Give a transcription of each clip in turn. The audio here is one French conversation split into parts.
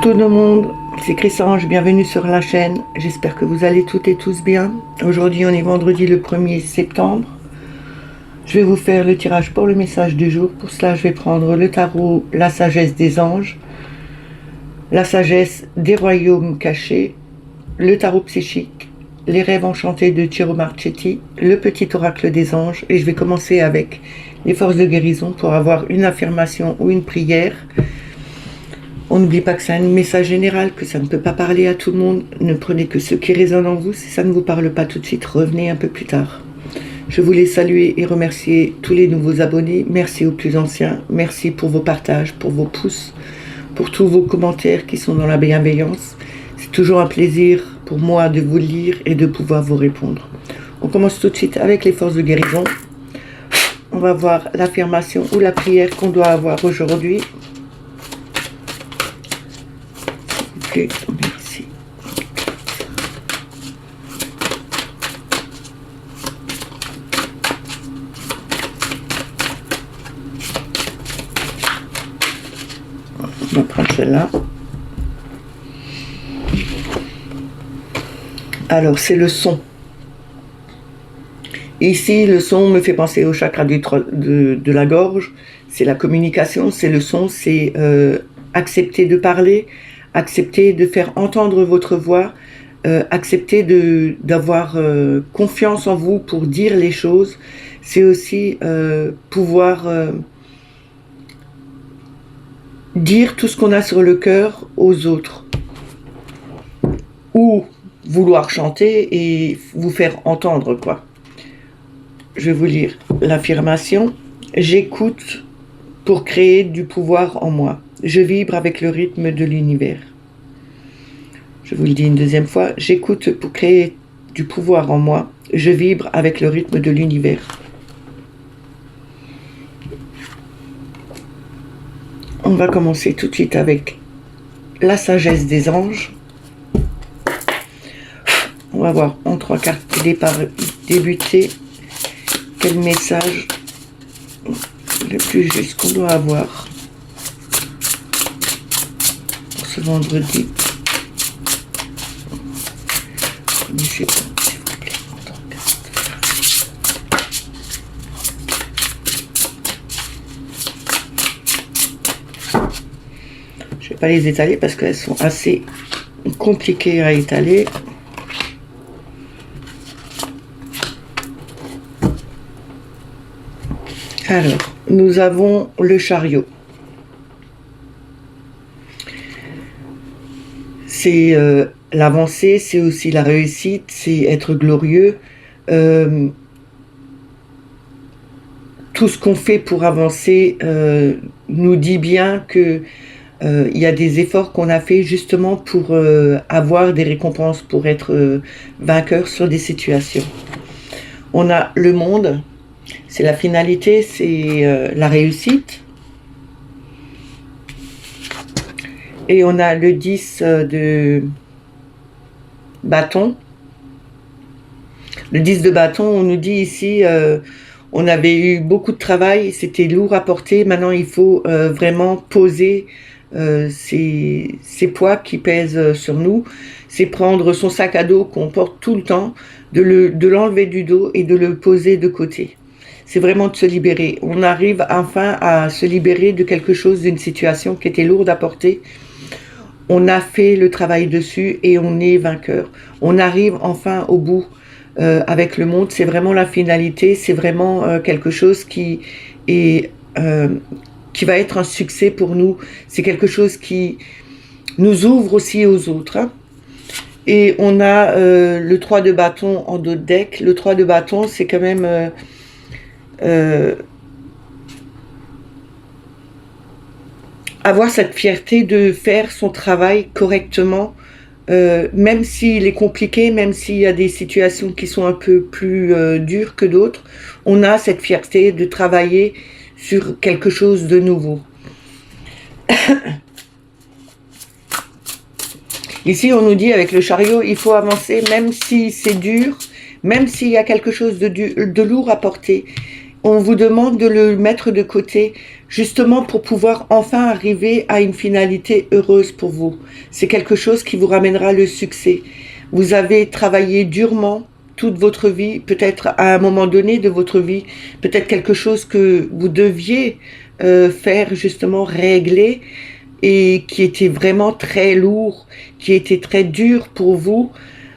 Bonjour tout le monde, c'est Chrysange, bienvenue sur la chaîne. J'espère que vous allez toutes et tous bien. Aujourd'hui on est vendredi le 1er septembre. Je vais vous faire le tirage pour le message du jour. Pour cela je vais prendre le tarot, la sagesse des anges, la sagesse des royaumes cachés, le tarot psychique, les rêves enchantés de Ciro Marchetti, le petit oracle des anges, et je vais commencer avec les forces de guérison pour avoir une affirmation ou une prière. On n'oublie pas que c'est un message général, que ça ne peut pas parler à tout le monde. Ne prenez que ce qui résonne en vous. Si ça ne vous parle pas tout de suite, revenez un peu plus tard. Je voulais saluer et remercier tous les nouveaux abonnés. Merci aux plus anciens. Merci pour vos partages, pour vos pouces, pour tous vos commentaires qui sont dans la bienveillance. C'est toujours un plaisir pour moi de vous lire et de pouvoir vous répondre. On commence tout de suite avec les forces de guérison. On va voir l'affirmation ou la prière qu'on doit avoir aujourd'hui. Merci. On va prendre celle-là. Alors, c'est le son. Ici, le son me fait penser au chakra de la gorge. C'est la communication, c'est le son, c'est accepter de parler, accepter de faire entendre votre voix, accepter d'avoir confiance en vous pour dire les choses. C'est aussi pouvoir dire tout ce qu'on a sur le cœur aux autres. Ou vouloir chanter et vous faire entendre, quoi. Je vais vous lire l'affirmation. J'écoute pour créer du pouvoir en moi. Je vibre avec le rythme de l'univers. Je vous le dis une deuxième fois. J'écoute pour créer du pouvoir en moi. Je vibre avec le rythme de l'univers. On va commencer tout de suite avec la sagesse des anges. On va voir en 3 cartes départ débuter quel message le plus juste qu'on doit avoir pour ce vendredi. Je vais pas les étaler parce qu'elles sont assez compliquées à étaler. Alors, nous avons le chariot. C'est l'avancée, c'est aussi la réussite, c'est être glorieux. Tout ce qu'on fait pour avancer nous dit bien que il y a des efforts qu'on a fait justement pour avoir des récompenses, pour être vainqueur sur des situations. On a le monde. C'est la finalité, c'est la réussite. Et on a le 10 de bâton. Le 10 de bâton, on nous dit ici, on avait eu beaucoup de travail, c'était lourd à porter. Maintenant, il faut vraiment poser ces poids qui pèsent sur nous. C'est prendre son sac à dos qu'on porte tout le temps, de l'enlever du dos et de le poser de côté. C'est vraiment de se libérer. On arrive enfin à se libérer de quelque chose, d'une situation qui était lourde à porter. On a fait le travail dessus et on est vainqueur. On arrive enfin au bout avec le monde. C'est vraiment la finalité. C'est vraiment quelque chose qui va être un succès pour nous. C'est quelque chose qui nous ouvre aussi aux autres. Hein. Et on a le 3 de bâton en dos de deck. Le 3 de bâton, c'est quand même... avoir cette fierté de faire son travail correctement, même s'il est compliqué, même s'il y a des situations qui sont un peu plus dures que d'autres, on a cette fierté de travailler sur quelque chose de nouveau. Ici, on nous dit avec le chariot, il faut avancer même si c'est dur, même s'il y a quelque chose de lourd à porter. On vous demande de le mettre de côté, justement pour pouvoir enfin arriver à une finalité heureuse pour vous. C'est quelque chose qui vous ramènera le succès. Vous avez travaillé durement toute votre vie, peut-être à un moment donné de votre vie, peut-être quelque chose que vous deviez faire justement, régler, et qui était vraiment très lourd, qui était très dur pour vous,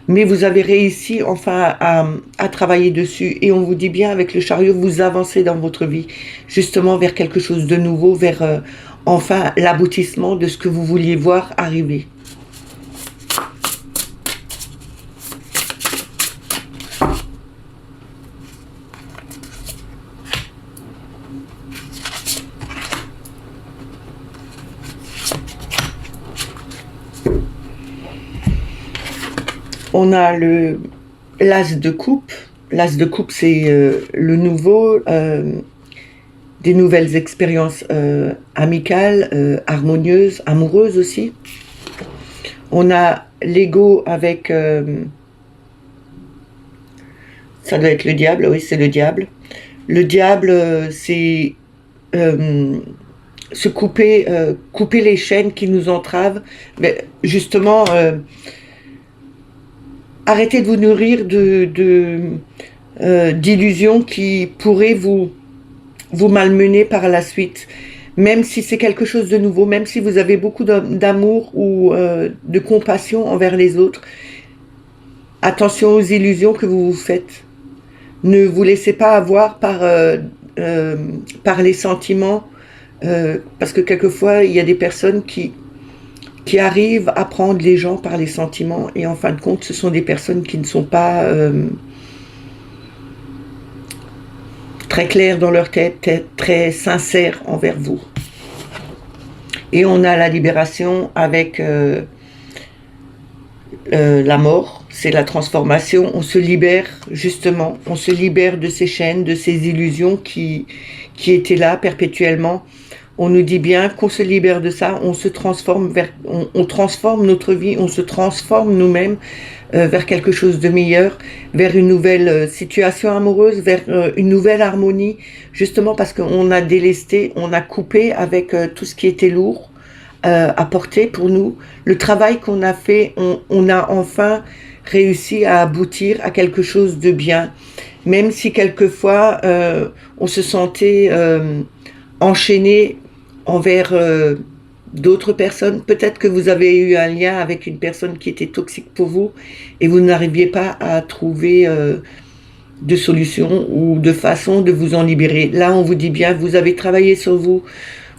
mais vous avez réussi enfin à travailler dessus. Et on vous dit bien, avec le chariot, vous avancez dans votre vie, justement vers quelque chose de nouveau, vers enfin l'aboutissement de ce que vous vouliez voir arriver. On a l'as de coupe. L'as de coupe, c'est le nouveau, des nouvelles expériences amicales, harmonieuses, amoureuses aussi. On a l'ego avec, ça doit être le diable, oui, c'est le diable. Le diable, c'est se couper, couper les chaînes qui nous entravent. Mais justement, arrêtez de vous nourrir d'illusions qui pourraient vous malmener par la suite. Même si c'est quelque chose de nouveau, même si vous avez beaucoup d'amour ou de compassion envers les autres, attention aux illusions que vous vous faites. Ne vous laissez pas avoir par les sentiments, parce que quelquefois, il y a des personnes qui arrivent à prendre les gens par les sentiments, et en fin de compte, ce sont des personnes qui ne sont pas très claires dans leur tête, très sincères envers vous. Et on a la libération avec la mort, c'est la transformation. On se libère, justement, on se libère de ces chaînes, de ces illusions qui étaient là perpétuellement. On nous dit bien qu'on se libère de ça, on se transforme on transforme notre vie, on se transforme nous-mêmes vers quelque chose de meilleur, vers une nouvelle situation amoureuse, vers une nouvelle harmonie, justement parce qu'on a délesté, on a coupé avec tout ce qui était lourd à porter pour nous. Le travail qu'on a fait, on a enfin réussi à aboutir à quelque chose de bien, même si quelquefois on se sentait enchaîné envers d'autres personnes. Peut-être que vous avez eu un lien avec une personne qui était toxique pour vous et vous n'arriviez pas à trouver de solution ou de façon de vous en libérer. Là, on vous dit bien, vous avez travaillé sur vous,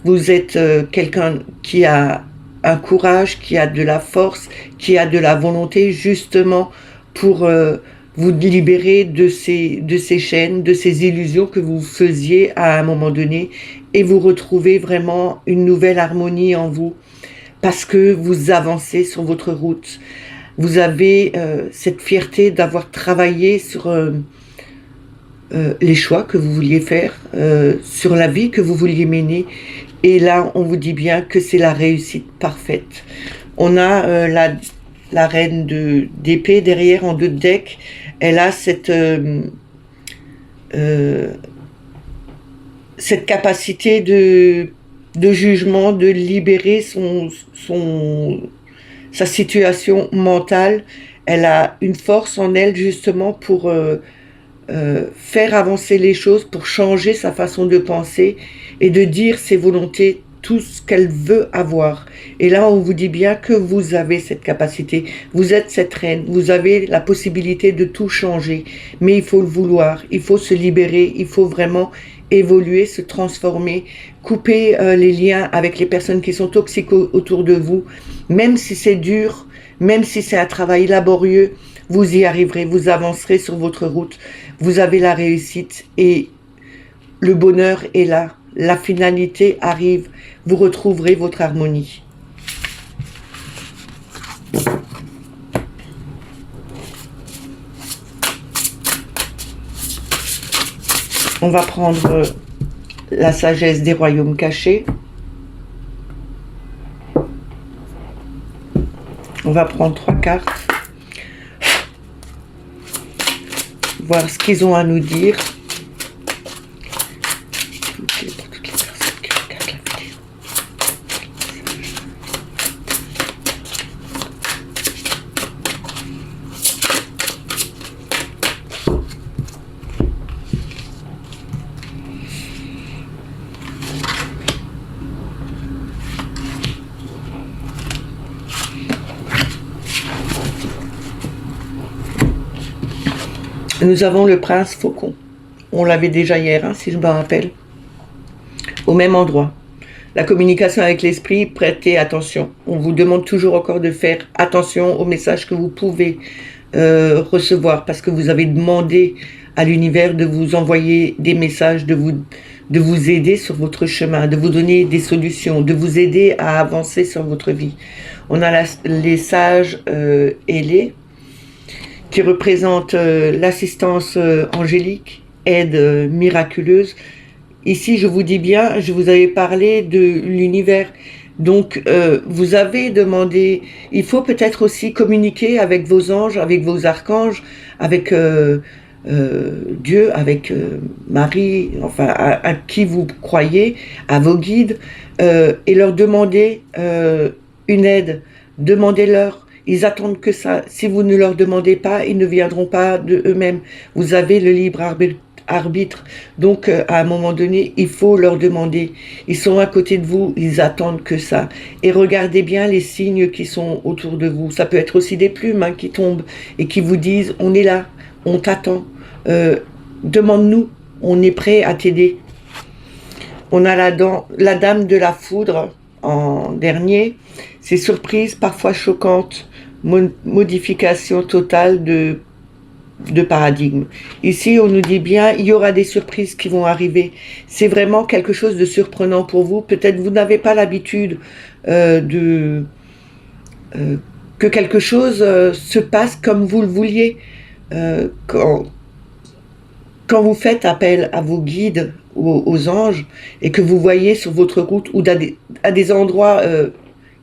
vous êtes quelqu'un qui a un courage, qui a de la force, qui a de la volonté, justement pour vous libérer de ces chaînes, de ces illusions que vous faisiez à un moment donné, et vous retrouvez vraiment une nouvelle harmonie en vous, parce que vous avancez sur votre route. Vous avez cette fierté d'avoir travaillé sur les choix que vous vouliez faire, sur la vie que vous vouliez mener, et là on vous dit bien que c'est la réussite parfaite. On a la reine d'épée derrière en 2 decks. Elle a cette capacité de jugement, de libérer sa situation mentale. Elle a une force en elle, justement, pour faire avancer les choses, pour changer sa façon de penser et de dire ses volontés, tout ce qu'elle veut avoir. Et là, on vous dit bien que vous avez cette capacité. Vous êtes cette reine. Vous avez la possibilité de tout changer. Mais il faut le vouloir. Il faut se libérer. Il faut vraiment évoluer, se transformer, couper les liens avec les personnes qui sont toxiques autour de vous. Même si c'est dur, même si c'est un travail laborieux, vous y arriverez. Vous avancerez sur votre route. Vous avez la réussite et le bonheur est là. La finalité arrive, vous retrouverez votre harmonie. On va prendre la sagesse des royaumes cachés. On va prendre 3 cartes. Voir ce qu'ils ont à nous dire. Pour toutes les personnes qui regardent. Nous avons le prince faucon. On l'avait déjà hier, si je me rappelle. Au même endroit. La communication avec l'esprit, prêtez attention. On vous demande toujours encore de faire attention aux messages que vous pouvez recevoir, parce que vous avez demandé à l'univers de vous envoyer des messages, de vous aider sur votre chemin, de vous donner des solutions, de vous aider à avancer sur votre vie. On a les sages ailés, qui représentent l'assistance angélique, aide miraculeuse. Ici, je vous dis bien, je vous avais parlé de l'univers. Donc, vous avez demandé, il faut peut-être aussi communiquer avec vos anges, avec vos archanges, avec Dieu, avec Marie, enfin, à qui vous croyez, à vos guides, et leur demander une aide. Demandez-leur. Ils attendent que ça. Si vous ne leur demandez pas, ils ne viendront pas de eux-mêmes. Vous avez le libre arbitre. Donc, à un moment donné, il faut leur demander. Ils sont à côté de vous, ils attendent que ça. Et regardez bien les signes qui sont autour de vous. Ça peut être aussi des plumes qui tombent et qui vous disent, on est là, on t'attend. Demande-nous, on est prêt à t'aider. On a la dame de la foudre en dernier. C'est surprise, parfois choquante, modification totale de paradigme. Ici, on nous dit bien, il y aura des surprises qui vont arriver. C'est vraiment quelque chose de surprenant pour vous. Peut-être vous n'avez pas l'habitude que quelque chose se passe comme vous le vouliez. Quand vous faites appel à vos guides ou aux anges et que vous voyez sur votre route ou à des endroits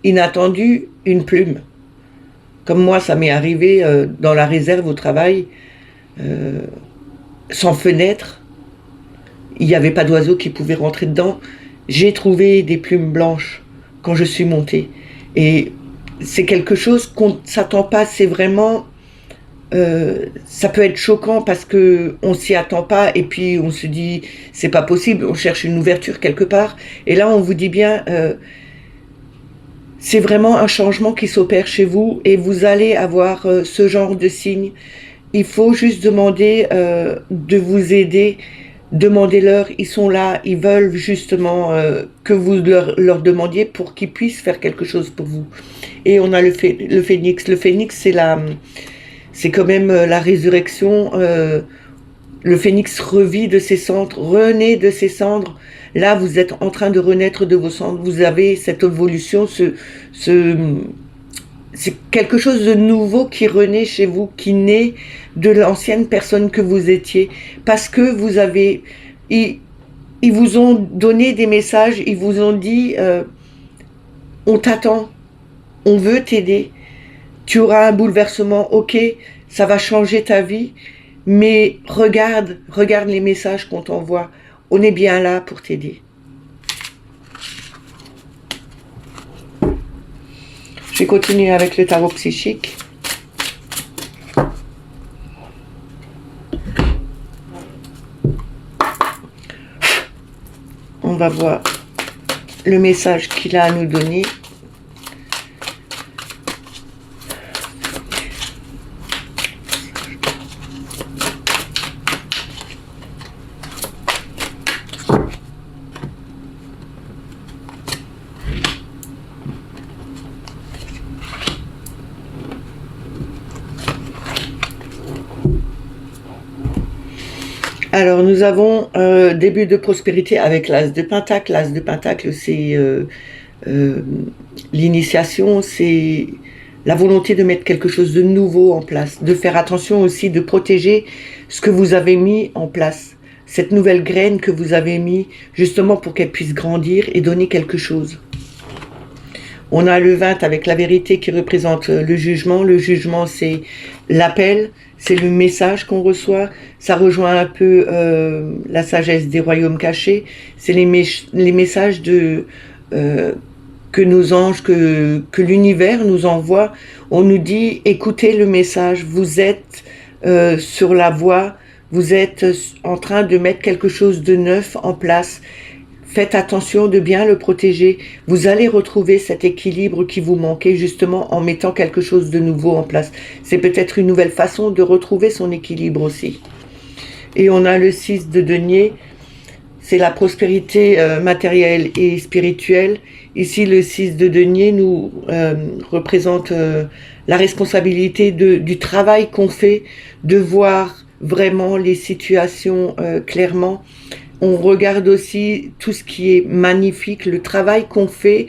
inattendus une plume. Comme moi, ça m'est arrivé dans la réserve au travail, sans fenêtre, il n'y avait pas d'oiseaux qui pouvaient rentrer dedans. J'ai trouvé des plumes blanches quand je suis montée. Et c'est quelque chose qu'on ne s'attend pas, c'est vraiment... ça peut être choquant parce que on s'y attend pas et puis on se dit c'est pas possible, on cherche une ouverture quelque part et là on vous dit bien c'est vraiment un changement qui s'opère chez vous et vous allez avoir ce genre de signes. Il faut juste demander de vous aider, demandez-leur, ils sont là, ils veulent justement que vous leur demandiez pour qu'ils puissent faire quelque chose pour vous. Et on a le phénix. Le phénix, c'est quand même la résurrection. Le phénix revit de ses cendres, renaît de ses cendres. Là, vous êtes en train de renaître de vos cendres. Vous avez cette évolution, c'est quelque chose de nouveau qui renaît chez vous, qui naît de l'ancienne personne que vous étiez. Parce que vous avez... Ils vous ont donné des messages, ils vous ont dit on t'attend, on veut t'aider. Tu auras un bouleversement, ok, ça va changer ta vie, mais regarde les messages qu'on t'envoie. On est bien là pour t'aider. Je vais continuer avec le tarot psychique. On va voir le message qu'il a à nous donner. Alors, nous avons début de prospérité avec l'As de Pentacle. L'As de Pentacle, c'est l'initiation, c'est la volonté de mettre quelque chose de nouveau en place, de faire attention aussi, de protéger ce que vous avez mis en place, cette nouvelle graine que vous avez mis, justement pour qu'elle puisse grandir et donner quelque chose. On a le 20 avec la vérité qui représente le jugement. Le jugement, c'est l'appel, c'est le message qu'on reçoit. Ça rejoint un peu la sagesse des royaumes cachés. C'est les messages que nos anges, que l'univers nous envoie. On nous dit, écoutez le message, vous êtes sur la voie, vous êtes en train de mettre quelque chose de neuf en place. Faites attention de bien le protéger. Vous allez retrouver cet équilibre qui vous manquait justement en mettant quelque chose de nouveau en place. C'est peut-être une nouvelle façon de retrouver son équilibre aussi. Et on a le 6 de denier. C'est la prospérité matérielle et spirituelle. Ici, le 6 de denier nous représente la responsabilité du travail qu'on fait, de voir vraiment les situations clairement. On regarde aussi tout ce qui est magnifique, le travail qu'on fait,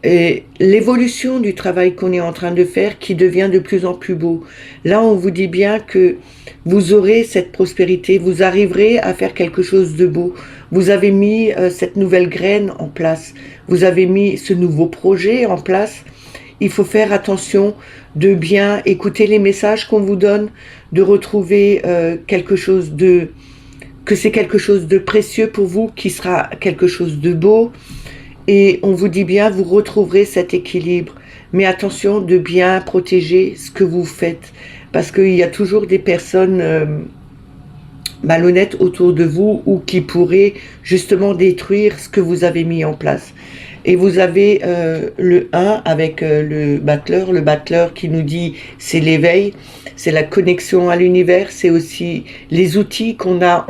et l'évolution du travail qu'on est en train de faire qui devient de plus en plus beau. Là, on vous dit bien que vous aurez cette prospérité, vous arriverez à faire quelque chose de beau. Vous avez mis cette nouvelle graine en place, vous avez mis ce nouveau projet en place. Il faut faire attention de bien écouter les messages qu'on vous donne, de retrouver quelque chose de... que c'est quelque chose de précieux pour vous, qui sera quelque chose de beau. Et on vous dit bien, vous retrouverez cet équilibre. Mais attention de bien protéger ce que vous faites. Parce qu'il y a toujours des personnes malhonnêtes autour de vous ou qui pourraient justement détruire ce que vous avez mis en place. Et vous avez le 1 avec le battleur qui nous dit c'est l'éveil, c'est la connexion à l'univers, c'est aussi les outils qu'on a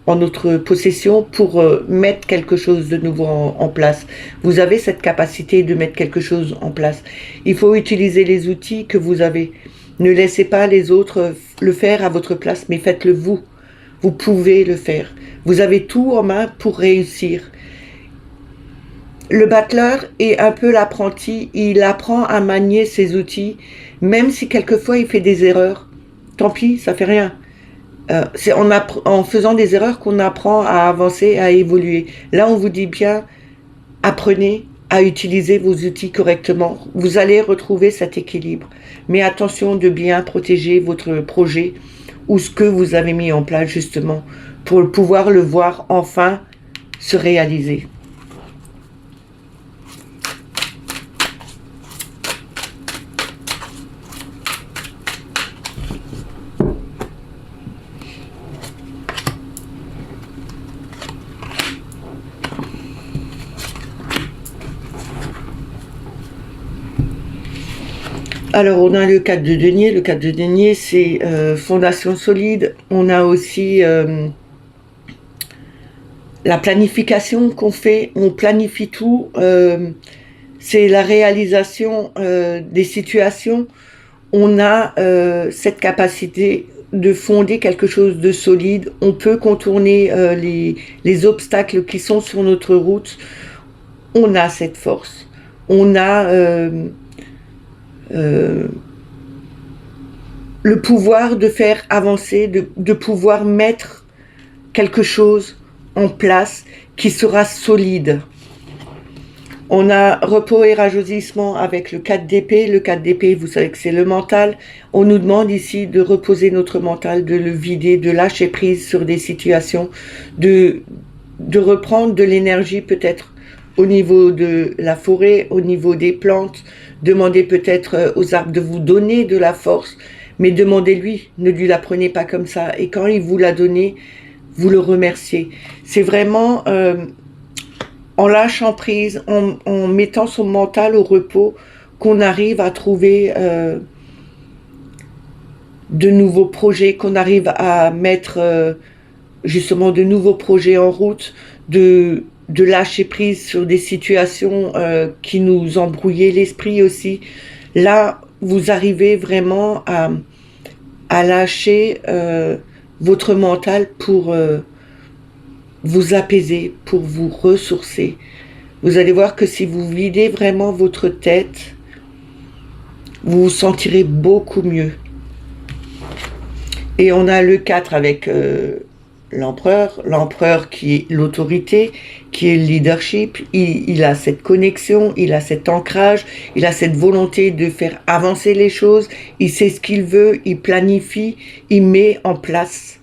en notre possession pour mettre quelque chose de nouveau en place. Vous avez cette capacité de mettre quelque chose en place. Il faut utiliser les outils que vous avez. Ne laissez pas les autres le faire à votre place, mais faites-le vous. Vous pouvez le faire. Vous avez tout en main pour réussir. Le battleur est un peu l'apprenti, il apprend à manier ses outils, même si quelquefois il fait des erreurs. Tant pis, ça fait rien. C'est en faisant des erreurs qu'on apprend à avancer, à évoluer. Là, on vous dit bien, apprenez à utiliser vos outils correctement. Vous allez retrouver cet équilibre. Mais attention de bien protéger votre projet ou ce que vous avez mis en place justement pour pouvoir le voir enfin se réaliser. Alors, on a le 4 de denier. Le 4 de denier, c'est fondation solide. On a aussi la planification qu'on fait. On planifie tout. C'est la réalisation des situations. On a cette capacité de fonder quelque chose de solide. On peut contourner les obstacles qui sont sur notre route. On a cette force. On a... le pouvoir de faire avancer, de pouvoir mettre quelque chose en place qui sera solide. On a repos et rajeunissement avec le 4 d'épée. Le 4 d'épée, vous savez que c'est le mental. On nous demande ici de reposer notre mental, de le vider, de lâcher prise sur des situations, de reprendre de l'énergie peut-être au niveau de la forêt, au niveau des plantes. Demandez peut-être aux arbres de vous donner de la force, mais demandez-lui, ne lui la prenez pas comme ça. Et quand il vous l'a donné, vous le remerciez. C'est vraiment en lâchant prise, en mettant son mental au repos, qu'on arrive à trouver de nouveaux projets, qu'on arrive à mettre justement de nouveaux projets en route, de lâcher prise sur des situations qui nous embrouillaient l'esprit aussi. Là, vous arrivez vraiment à lâcher votre mental pour vous apaiser, pour vous ressourcer. Vous allez voir que si vous videz vraiment votre tête, vous vous sentirez beaucoup mieux. Et on a le 4 avec... l'empereur qui est l'autorité, qui est le leadership, il a cette connexion, il a cet ancrage, il a cette volonté de faire avancer les choses, il sait ce qu'il veut, il planifie, il met en place.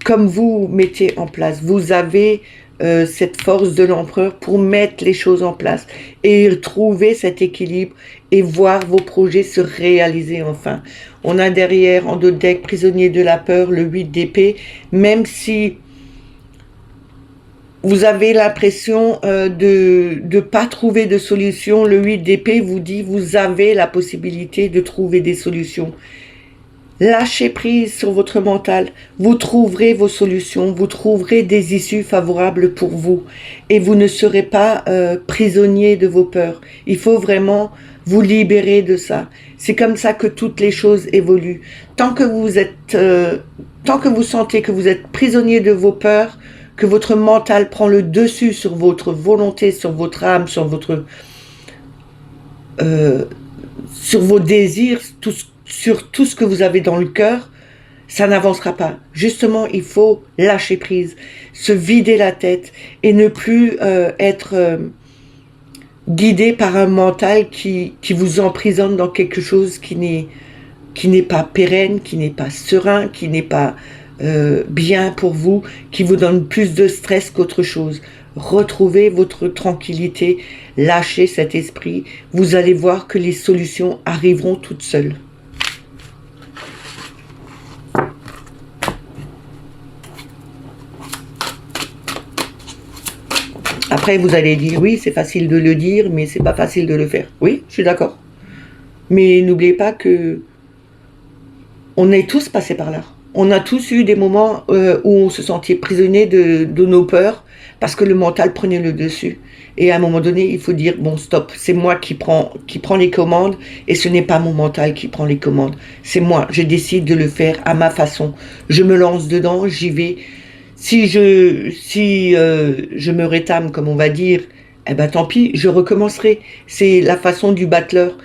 Comme vous mettez en place, vous avez cette force de l'empereur pour mettre les choses en place et trouver cet équilibre et voir vos projets se réaliser enfin. On a derrière, en dos de deck, prisonnier de la peur, le 8 d'épée, même si vous avez l'impression de ne pas trouver de solution. Le 8 d'épée vous dit, vous avez la possibilité de trouver des solutions. Lâchez prise sur votre mental, vous trouverez vos solutions, vous trouverez des issues favorables pour vous et vous ne serez pas prisonnier de vos peurs. Il faut vraiment vous libérer de ça. C'est comme ça que toutes les choses évoluent. Tant que vous sentez que vous êtes prisonnier de vos peurs, que votre mental prend le dessus sur votre volonté, sur votre âme, sur vos désirs, sur tout ce que vous avez dans le cœur, ça n'avancera pas. Justement, il faut lâcher prise, se vider la tête et ne plus être guidé par un mental qui vous emprisonne dans quelque chose qui n'est pas pérenne, qui n'est pas serein, qui n'est pas bien pour vous, qui vous donne plus de stress qu'autre chose. Retrouvez votre tranquillité, lâchez cet esprit, vous allez voir que les solutions arriveront toutes seules. Après, vous allez dire, oui, c'est facile de le dire, mais c'est pas facile de le faire. Oui, je suis d'accord. Mais n'oubliez pas que on est tous passés par là. On a tous eu des moments où on se sentait prisonnier de nos peurs parce que le mental prenait le dessus. Et à un moment donné, il faut dire, bon, stop, c'est moi qui prends les commandes et ce n'est pas mon mental qui prend les commandes. C'est moi, je décide de le faire à ma façon. Je me lance dedans, j'y vais. Si je me rétame, comme on va dire, eh ben tant pis, je recommencerai. C'est la façon du battleur.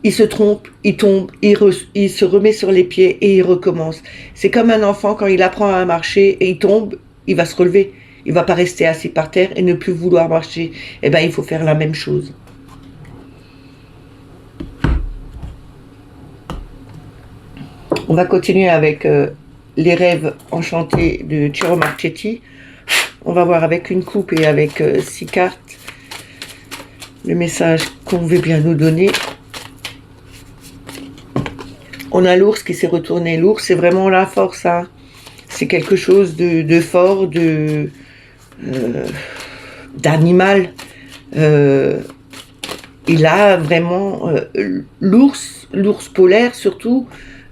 Il se trompe, il tombe, il se remet sur les pieds et il recommence. C'est comme un enfant quand il apprend à marcher et il tombe, il va se relever. Il ne va pas rester assis par terre et ne plus vouloir marcher. Eh ben il faut faire la même chose. On va continuer avec les rêves enchantés de Ciro Marchetti. On va voir avec une coupe et avec 6 cartes le message qu'on veut bien nous donner. On a l'ours qui s'est retourné. L'ours, c'est vraiment la force. Hein. C'est quelque chose de fort, d'animal. Il a vraiment... l'ours polaire surtout,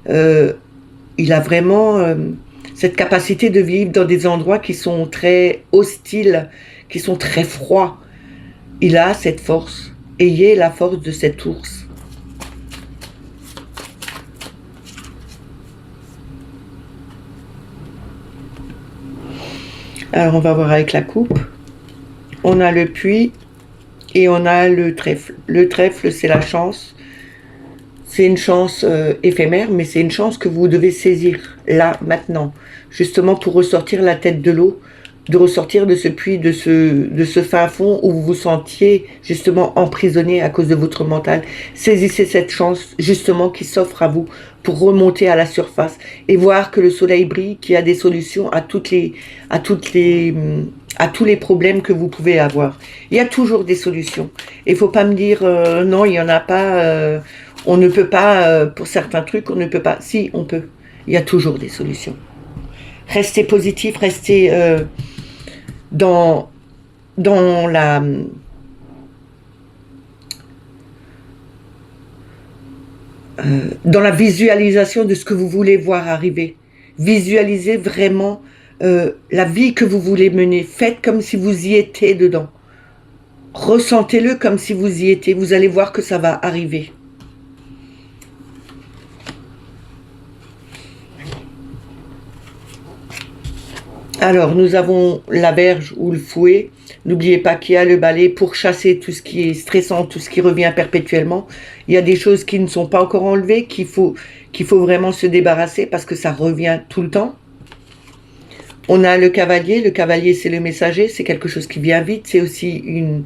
il a vraiment cette capacité de vivre dans des endroits qui sont très hostiles, qui sont très froids. Il a cette force. Ayez la force de cet ours. Alors on va voir avec la coupe. On a le puits et on a le trèfle. Le trèfle, c'est la chance. C'est une chance éphémère, mais c'est une chance que vous devez saisir là, maintenant. Justement pour ressortir la tête de l'eau, de ressortir de ce puits, de ce fin fond où vous vous sentiez justement emprisonné à cause de votre mental. Saisissez cette chance justement qui s'offre à vous pour remonter à la surface et voir que le soleil brille, qu'il y a des solutions à tous les problèmes que vous pouvez avoir. Il y a toujours des solutions. Il ne faut pas me dire non, il n'y en a pas, on ne peut pas, pour certains trucs, on ne peut pas. Si, on peut. Il y a toujours des solutions. Restez positif, restez dans la visualisation de ce que vous voulez voir arriver. Visualisez vraiment la vie que vous voulez mener. Faites comme si vous y étiez dedans. Ressentez-le comme si vous y étiez. Vous allez voir que ça va arriver. Alors, nous avons la verge ou le fouet. N'oubliez pas qu'il y a le balai pour chasser tout ce qui est stressant, tout ce qui revient perpétuellement. Il y a des choses qui ne sont pas encore enlevées, qu'il faut vraiment se débarrasser parce que ça revient tout le temps. On a le cavalier. Le cavalier, c'est le messager. C'est quelque chose qui vient vite. C'est aussi une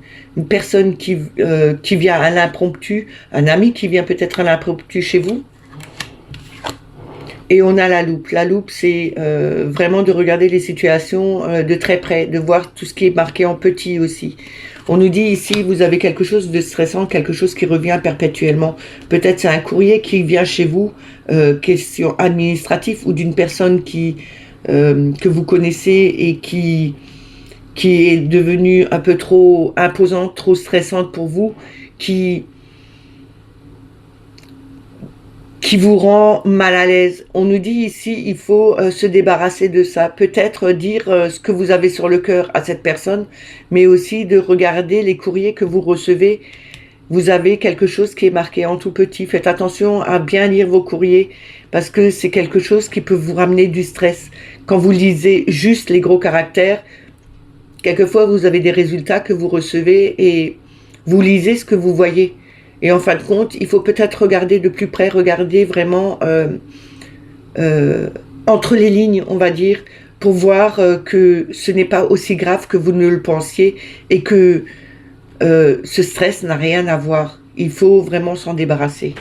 personne qui vient à l'impromptu, un ami qui vient peut-être à l'impromptu chez vous. Et on a la loupe. La loupe, c'est vraiment de regarder les situations de très près, de voir tout ce qui est marqué en petit aussi. On nous dit ici, vous avez quelque chose de stressant, quelque chose qui revient perpétuellement. Peut-être c'est un courrier qui vient chez vous, question administrative, ou d'une personne que vous connaissez et qui qui est devenue un peu trop imposante, trop stressante pour vous, qui vous rend mal à l'aise. On nous dit ici, il faut se débarrasser de ça. Peut-être dire ce que vous avez sur le cœur à cette personne, mais aussi de regarder les courriers que vous recevez. Vous avez quelque chose qui est marqué en tout petit. Faites attention à bien lire vos courriers, parce que c'est quelque chose qui peut vous ramener du stress. Quand vous lisez juste les gros caractères, quelquefois vous avez des résultats que vous recevez et vous lisez ce que vous voyez. Et en fin de compte, il faut peut-être regarder de plus près, regarder vraiment entre les lignes, on va dire, pour voir que ce n'est pas aussi grave que vous ne le pensiez et que ce stress n'a rien à voir. Il faut vraiment s'en débarrasser.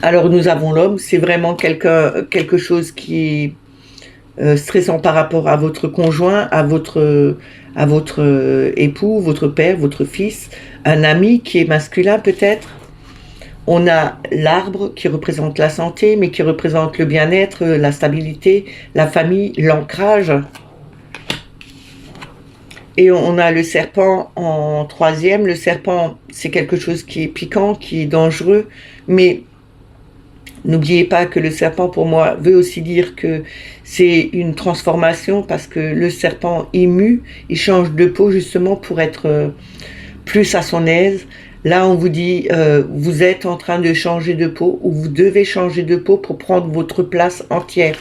Alors nous avons l'homme, c'est vraiment quelque chose qui est stressant par rapport à votre conjoint, à votre époux, votre père, votre fils, un ami qui est masculin peut-être. On a l'arbre qui représente la santé, mais qui représente le bien-être, la stabilité, la famille, l'ancrage. Et on a le serpent en troisième. Le serpent, c'est quelque chose qui est piquant, qui est dangereux, mais n'oubliez pas que le serpent, pour moi, veut aussi dire que c'est une transformation, parce que le serpent est mue, il change de peau justement pour être plus à son aise. Là, on vous dit, vous êtes en train de changer de peau, ou vous devez changer de peau pour prendre votre place entière.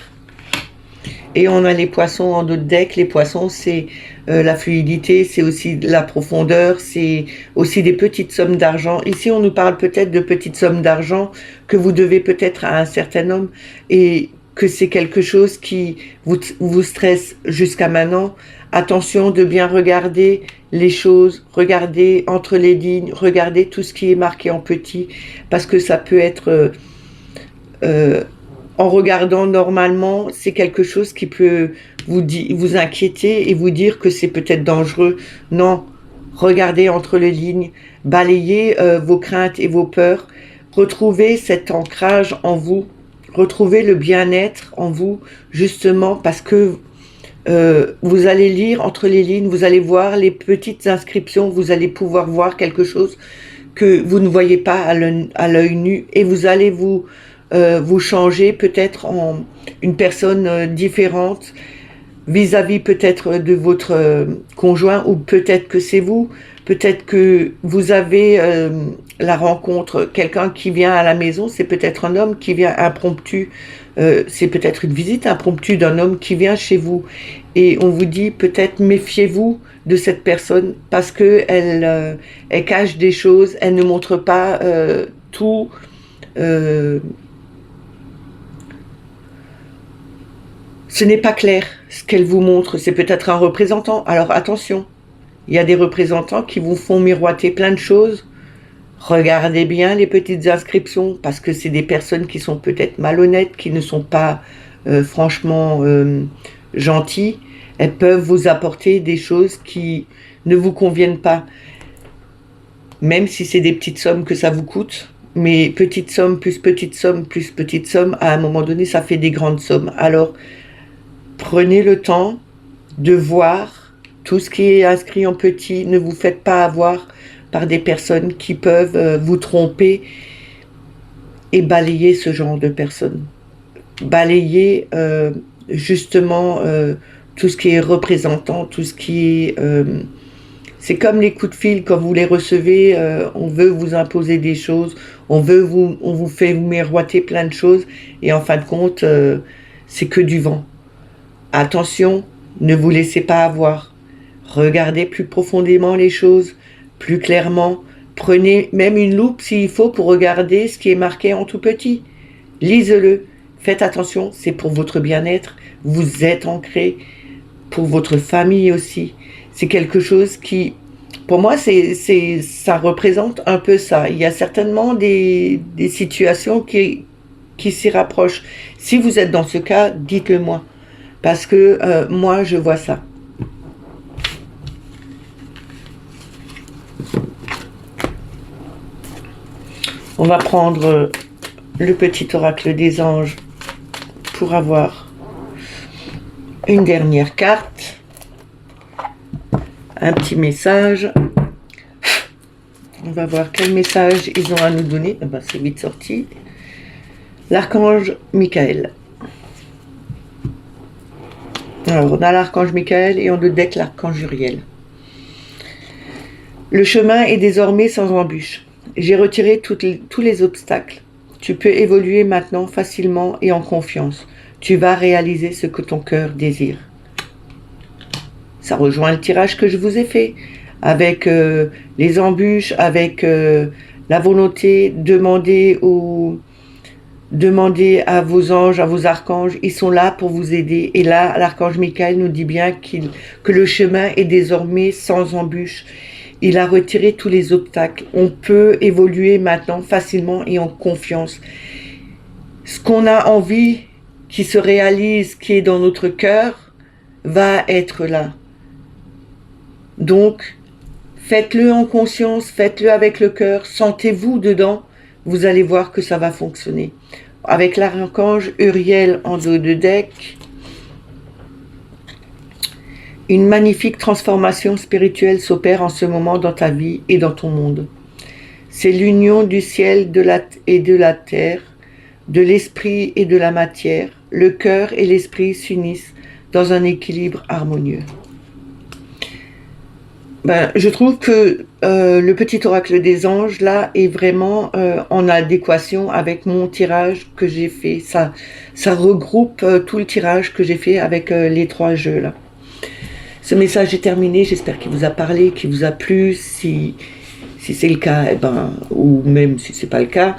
Et on a les poissons en dos de deck. Les poissons, c'est la fluidité, c'est aussi la profondeur, c'est aussi des petites sommes d'argent. Ici, on nous parle peut-être de petites sommes d'argent que vous devez peut-être à un certain homme, et que c'est quelque chose qui vous stresse jusqu'à maintenant. Attention de bien regarder les choses, regarder entre les lignes, regarder tout ce qui est marqué en petit, parce que ça peut être... en regardant normalement, c'est quelque chose qui peut vous inquiéter et vous dire que c'est peut-être dangereux. Non, regardez entre les lignes, balayez vos craintes et vos peurs, retrouvez cet ancrage en vous, retrouvez le bien-être en vous, justement parce que vous allez lire entre les lignes, vous allez voir les petites inscriptions, vous allez pouvoir voir quelque chose que vous ne voyez pas à l'œil nu, et vous allez vous changer peut-être en une personne différente vis-à-vis peut-être de votre conjoint, ou peut-être que c'est vous, peut-être que vous avez la rencontre, quelqu'un qui vient à la maison, c'est peut-être un homme qui vient impromptu, c'est peut-être une visite impromptue d'un homme qui vient chez vous, et on vous dit peut-être méfiez-vous de cette personne, parce que elle cache des choses, elle ne montre pas tout. Ce n'est pas clair ce qu'elle vous montre, c'est peut-être un représentant. Alors attention, il y a des représentants qui vous font miroiter plein de choses. Regardez bien les petites inscriptions, parce que c'est des personnes qui sont peut-être malhonnêtes, qui ne sont pas franchement gentilles. Elles peuvent vous apporter des choses qui ne vous conviennent pas, même si c'est des petites sommes que ça vous coûte. Mais petite somme plus petite somme plus petite somme, à un moment donné, ça fait des grandes sommes. Alors, prenez le temps de voir tout ce qui est inscrit en petit. Ne vous faites pas avoir par des personnes qui peuvent vous tromper, et balayez ce genre de personnes. Balayez justement tout ce qui est représentant, tout ce qui est... c'est comme les coups de fil, quand vous les recevez, on veut vous imposer des choses, on vous fait miroiter plein de choses, et en fin de compte, c'est que du vent. Attention, ne vous laissez pas avoir. Regardez plus profondément les choses, plus clairement. Prenez même une loupe s'il faut pour regarder ce qui est marqué en tout petit. Lisez-le. Faites attention, c'est pour votre bien-être. Vous êtes ancré, pour votre famille aussi. C'est quelque chose qui, pour moi, ça représente un peu ça. Il y a certainement des situations qui s'y rapprochent. Si vous êtes dans ce cas, dites-le moi. Parce que moi, je vois ça. On va prendre le petit oracle des anges pour avoir une dernière carte, un petit message. On va voir quel message ils ont à nous donner. Ah ben, c'est vite sorti. L'archange Michael. Alors, on a l'archange Michael et on le deck l'archange Uriel. Le chemin est désormais sans embûche. J'ai retiré tous les obstacles. Tu peux évoluer maintenant facilement et en confiance. Tu vas réaliser ce que ton cœur désire. Ça rejoint le tirage que je vous ai fait. Avec les embûches, avec la volonté, demandez à vos anges, à vos archanges, ils sont là pour vous aider. Et là, l'archange Michael nous dit bien que le chemin est désormais sans embûche. Il a retiré tous les obstacles. On peut évoluer maintenant facilement et en confiance. Ce qu'on a envie, qui se réalise, qui est dans notre cœur, va être là. Donc, faites-le en conscience, faites-le avec le cœur, sentez-vous dedans, vous allez voir que ça va fonctionner. Avec l'archange Uriel en dos de deck, une magnifique transformation spirituelle s'opère en ce moment dans ta vie et dans ton monde. C'est l'union du ciel et de la terre, de l'esprit et de la matière. Le cœur et l'esprit s'unissent dans un équilibre harmonieux. Je trouve que le petit oracle des anges là est vraiment en adéquation avec mon tirage que j'ai fait. Ça regroupe tout le tirage que j'ai fait avec les 3 jeux là. Ce message est terminé, j'espère qu'il vous a parlé, qu'il vous a plu. Si c'est le cas, ou même si c'est pas le cas,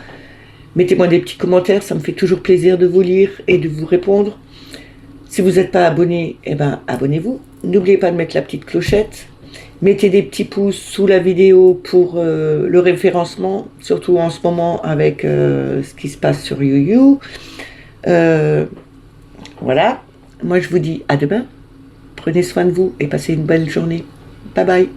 mettez-moi des petits commentaires, ça me fait toujours plaisir de vous lire et de vous répondre. Si vous n'êtes pas abonné, abonnez-vous. N'oubliez pas de mettre la petite clochette. Mettez des petits pouces sous la vidéo pour le référencement, surtout en ce moment avec ce qui se passe sur YouYou. Voilà, moi je vous dis à demain. Prenez soin de vous et passez une belle journée. Bye bye.